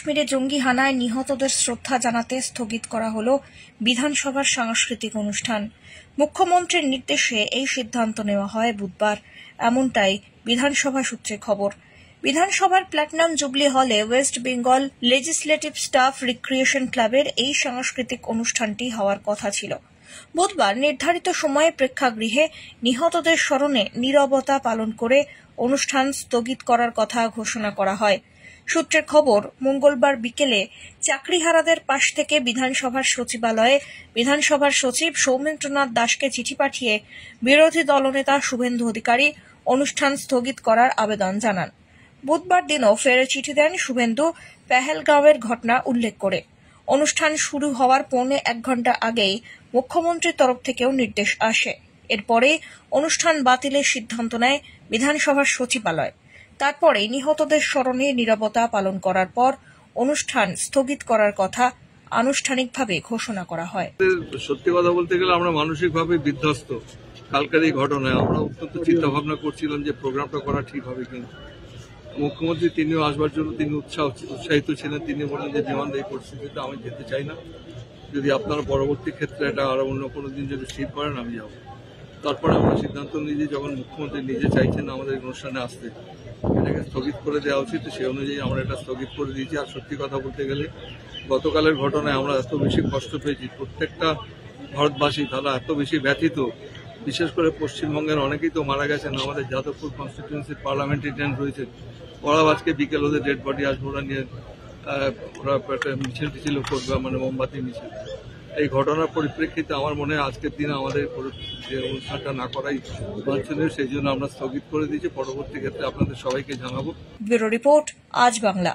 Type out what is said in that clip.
কাশ্মীরে জঙ্গি হানায় নিহতদের শ্রদ্ধা জানাতে স্থগিত করা হল বিধানসভার সাংস্কৃতিক অনুষ্ঠান। মুখ্যমন্ত্রীর নির্দেশে এই সিদ্ধান্ত নেওয়া হয় বুধবার, এমনটাই বিধানসভা সূত্রে খবর। বিধানসভার প্ল্যাটিনাম জুবলি হলে West Bengal legislative staff recreation ক্লাবের এই সাংস্কৃতিক অনুষ্ঠানটি হওয়ার কথা ছিল। বুধবার নির্ধারিত সময়ে প্রেক্ষাগৃহে নিহতদের স্মরণে নীরবতা পালন করে অনুষ্ঠান স্থগিত করার কথা ঘোষণা করা হয়। সূত্রের খবর, মঙ্গলবার বিকেলে চাকরিহারাদের পাশ থেকে বিধানসভার সচিবালয়ে বিধানসভার সচিব সৌমেন্দ্রনাথ দাসকে চিঠি পাঠিয়ে বিরোধী দলনেতা শুভেন্দু অধিকারী অনুষ্ঠান স্থগিত করার আবেদন জানান। বুধবার দিনও ফের চিঠি দেন শুভেন্দু পেহেলগাঁওয়ের ঘটনা উল্লেখ করে। অনুষ্ঠান শুরু হওয়ার 1.25 ঘণ্টা আগেই মুখ্যমন্ত্রীর তরফ থেকেও নির্দেশ আসে। এরপরে অনুষ্ঠান বাতিলের সিদ্ধান্ত নেয় বিধানসভার সচিবালয়। তারপরে নিহতদের স্মরণে নীরবতা পালন করার পর অনুষ্ঠান স্থগিত করার কথা আনুষ্ঠানিকভাবে ঘোষণা করা হয়। সত্যি কথা বলতে গেলে আমরা মানসিকভাবে বিধ্বস্ত। কালকের এই ঘটনায় আমরা অত্যন্ত চিন্তা ভাবনা করছিলাম যে প্রোগ্রামটা করা ঠিক হবে কিনা। মুখ্যমন্ত্রী তিনিও আসবার জন্য তিনি উৎসাহিত ছিলেন। তিনি বললেন যে বিমান এই পরিস্থিতিতে আমি যেতে চাই না, যদি আপনারা পরবর্তী ক্ষেত্রে এটা আরো অন্য কোনো দিন যদি স্থির করেন আমি যাব। তারপরে আমরা সিদ্ধান্ত নিয়েছি যখন মুখ্যমন্ত্রী নিজে চাইছেন আমাদের অনুষ্ঠানে আসতে, এটাকে স্থগিত করে দেওয়া উচিত। সেই অনুযায়ী আমরা এটা স্থগিত করে দিয়েছি। আর সত্যি কথা বলতে গেলে গতকালের ঘটনায় আমরা এত বেশি কষ্ট পেয়েছি, প্রত্যেকটা ভারতবাসী তারা এত বেশি ব্যথিত। বিশেষ করে পশ্চিমবঙ্গের অনেকেই তো মারা গেছেন। আমাদের যাদবপুর কনস্টিটিউয়েন্সির পার্লামেন্টারিয়ান রয়েছে, ওরা আজকে বিকেল ওদের ডেড বডি আসবে, ওরা নিয়ে ওরা একটা মিছিল টিছিল করবে, মানে মোমবাতি মিছিল। এই ঘটনার পরিপ্রেক্ষিতে আমার মনে হয় আজকের দিনে আমাদের যে অনুষ্ঠানটা না করাই বাঞ্ছনীয়, সেই জন্য আমরা স্থগিত করে দিয়েছি। পরবর্তী ক্ষেত্রে আপনাদের সবাইকে জানাবো। ব্যুরো রিপোর্ট, আজ বাংলা।